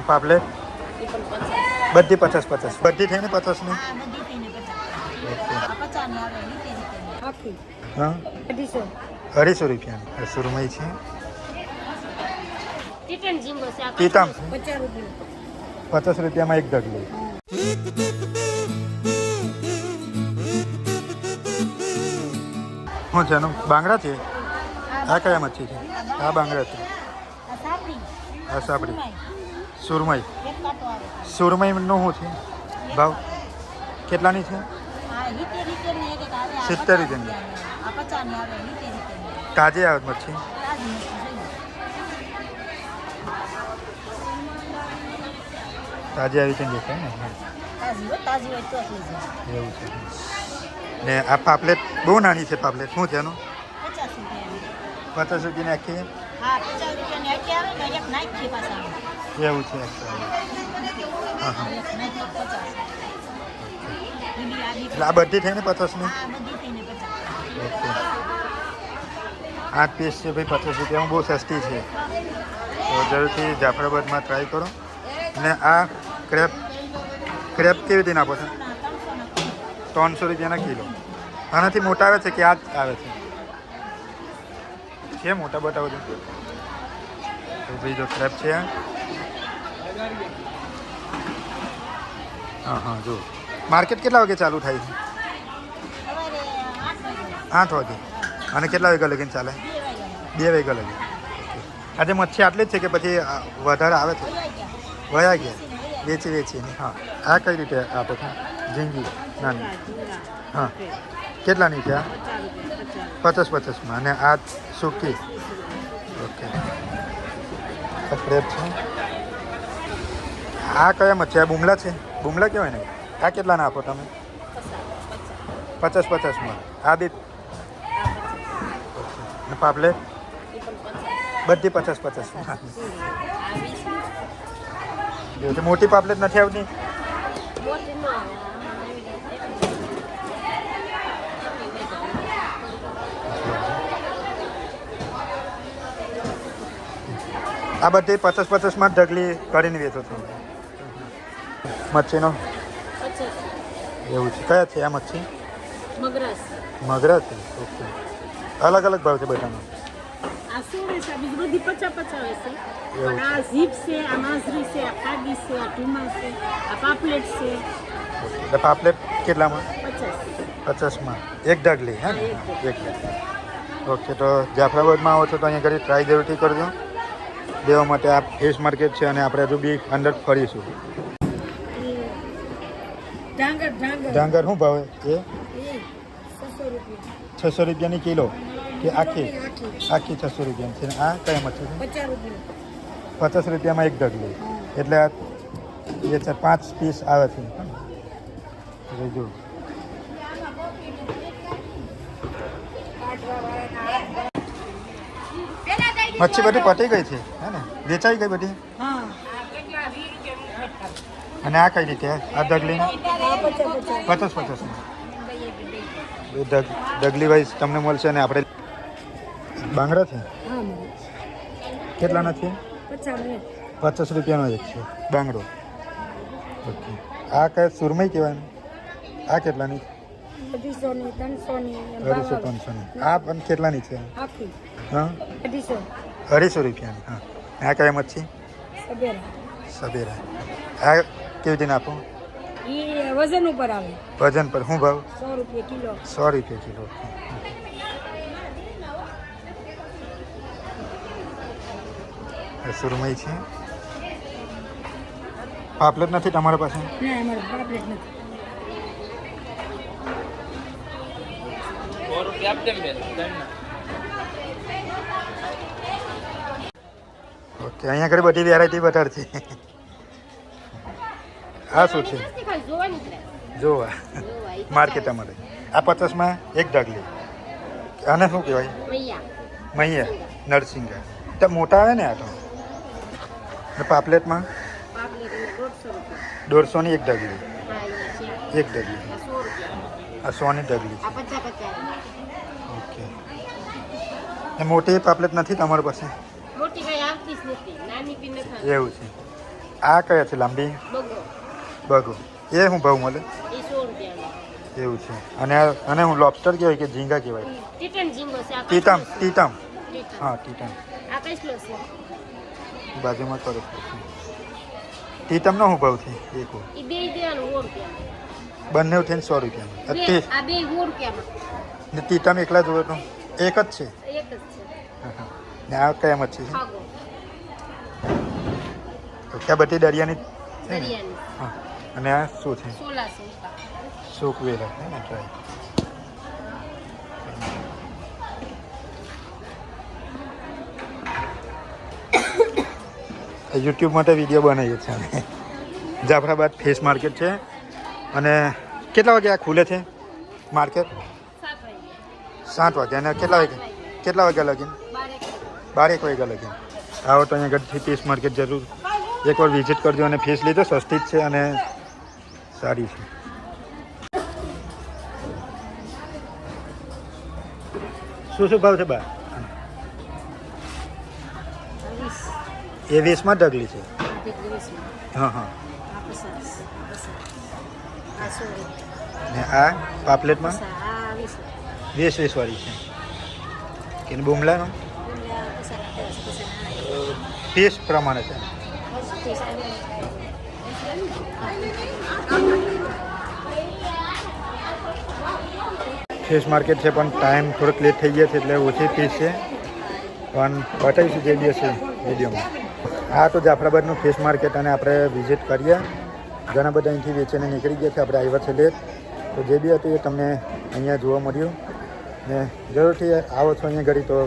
પાપલેટ બધી 50 બધી થઈને 50 ની. હા 250 રૂપિયા સુરમઈ છે. ટીટમ 50 રૂપિયામાં એક ડગલું. શું છે એનું? બાંગડા છે. આ કયા મચ્છી છે? આ બાંગડા છે. આ સાપડી. સુરમઈ. સુરમઈનો શું છે ભાવ? કેટલાની છે? 70 રૂપિયાની. તાજી આવે મચ્છી. તાજી આવી છે દેખાય ને. એવું છે. ને આ પાપલેટ બહુ નાની છે. પાપલેટ શું છે એનું? 50 રૂપિયાની આખી. એવું છે. હા હા. એટલે આ બધી થઈને 50 ની. ઓકે. 8 પીસ છે ભાઈ 50 રૂપિયામાં. બહુ સસ્તી છે. તો જરૂરથી જાફરાબાદમાં ટ્રાય કરો. અને આ ક્રેપ કેવી રીતે આપો છો? 300 રૂપિયાના કિલો. આનાથી મોટા આવે છે કે આ જ આવે છે મોટા બતાવો છો? તો ભાઈ જો ક્રેપ છે. હા હા જો. માર્કેટ કેટલા વાગે ચાલુ થાય છે? 8 વાગે. અને કેટલા વાગ્યા લગીને ચાલે? 2 વાગ્યા લગી. આજે મચ્છી આટલી જ છે કે પછી વધારે આવે છે? વયા ગયા વેચીને. હા. આ કઈ રીતે આપો છો? ઝીંગી નાની. હા. કેટલાની છે આ? 50-50માં. અને આ સૂકી. ઓકે. ક્રેપ છે. આ કયા મચ્છી? આ બુમલા છે. બુમલા કહેવાય ને. આ કેટલાના આપો તમે? 50-50માં. આ બી. અને પાપલેટ બધી 50-50. મોટી પાપલેટ નથી આવતી? આ બધી 50-50માં ઢગલી કરીને વેચો છો મચ્છીનો? એવું છે. કયા છે આ મચ્છી? મગરા છે. ઓકે. અલગ અલગ ભાવ છે બધાનો? બધી 50-50 છે. પણ આ ઝીપ છે, આ માઝરી છે, આ કાગી છે, આ ઢુમા છે, આ પાપલેટ છે. એટલે પાપલેટ કેટલામાં? 50માં. એક ઢગલી. હે ને? એક ઢગલી. ઓકે. તો જાફરાબાદમાં આવો છો તો અહીંયા ઘરે ટ્રાય જરૂરથી કરજો. દેવા માટે આ ફિશ માર્કેટ છે અને આપણે હજુ બી અંદર ફરીશું. ડાંગર શું ભાવે એ? 600 રૂપિયાની કિલો કે આખી? આખી 600 રૂપિયાની છે. આ કયા મચ્છી છે? 50 રૂપિયામાં એક ઢગલી. એટલે આ 5 પીસ આવે છે. જો મચ્છી બધી પટી ગઈ છે. હે ને? વેચાઈ ગઈ બધી. અને આ કઈ રીતે? આ ઢગલી 50-50. ઢગલી વાઇઝ તમને મળશે. અને આપણે બાંગડા છે. કેટલા નથી? 50 રૂપિયાનો એક છે બાંગડો. ઓકે. આ કઈ સુરમઈ કહેવાય? આ કેટલાની? 250-300ની. આ પણ કેટલાની છે? હા 250 રૂપિયાની. હા. આ કયા મચ્છી? સબેરા. આ કેવી રીતે આપો? વજન ઉપર આવે. વજન પર શું ભાવ? 100 રૂપિયા કિલો. 100 રૂપિયા કિલો. સુરમઈ છે. પાપલેટ નથી તમારા પાસે? ના, અમારે પાપલેટ નથી. ઓકે. અહીંયા ઘણી બધી વેરાયટી બતાડ છે. આ શું છે? જોવા માર્કેટ અમારે. આ 50માં એક ઢગલી. આને શું કહેવાય? મૈયા. નરસિંગા. તો મોટા આવે ને આ તો. પાપલેટમાં 150ની એક ઢગલી. એક ઢગલી. આ 100ની ઢગલી છે. ઓકે. મોટી પાપલેટ નથી તમારી પાસે? એવું છે. આ કયા છે લાંબી બગો બગો એ શું ભાવ મળે એ 100 રૂપિયાનો. એવું છે અને હું લોબસ્ટર કહેવાય કે ઝીંગા કહેવાય ટીટન ઝીંગો છે. આ ટીટમ ટીટન. હા ટીટમ આ કઈ કિલો છે? બાજુમાં કરો ટીટમનો શું ભાવ છે એક એ બે દેવાનું 100 રૂપિયા. બંને થઈને 100 રૂપિયામાં આ બે 100 રૂપિયામાં. ને ટીટમ એકલા જોવે તો એક જ છે એક જ છે. ને આ કયા મચ્છી છે ખાગો તો ત્યાં બધી દરિયાની છે ને? દરિયાની. હા અને આ શું છે 1600. સૂકવેલા છે ને ટ્રાય યુટ્યુબ માટે વિડીયો બનાવીએ છીએ અમે જાફરાબાદ ફિશ માર્કેટ છે અને કેટલા વાગે આ ખુલે છે માર્કેટ 7 વાગે અને કેટલા વાગ્યા લગીને 12 વાગ્યા લગીને આવો તો અહીંયા આગળથી ફિશ માર્કેટ જરૂર એકવાર વિઝિટ કરજો અને ફિશ લીધો સસ્તી જ છે અને સારી છે શું ભાવ છે બા એ 20માં ઢગલી છે હા હા ને આ પાપલેટમાં 20 વાળી છે કે બુમલાનો પીસ પ્રમાણે છે ફિશ માર્કેટ છે પણ ટાઈમ થોડોક લેટ થઈ ગયા છે એટલે ઓછી ફીસ છે પણ બતાવીશું જે બી હશે વિડીયોમાં હા તો જાફરાબાદનું ફિશ માર્કેટ અને આપણે વિઝિટ કરીએ ઘણા બધા અહીંથી વેચીને નીકળી ગયા છે આપણે આવ્યા છે લેટ તો જે બી હતું એ તમને અહીંયા જોવા મળ્યું ને જરૂરથી આવો છો અહીંયા ઘડી તો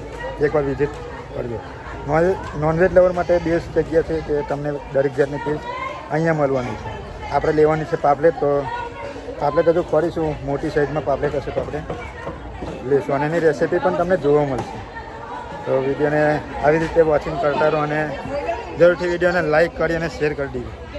એકવાર વિઝિટ કરજો નોનવેજ લવર માટે બેસ્ટ જગ્યા છે કે તમને દરેક જાતની ફિશ અહીંયા મળવાની છે આપણે લેવાની છે પાપલેટ તો પાપલેટ હજુ ફરીશું મોટી સાઇઝમાં પાપલેટ હશે તો આપણે લઈશું અને એની રેસીપી પણ તમને જોવા મળશે તો વિડીયોને આવી રીતે વોચિંગ કરતા રહો અને જરૂરથી વિડીયોને લાઇક કરી અને શેર કરી દીધું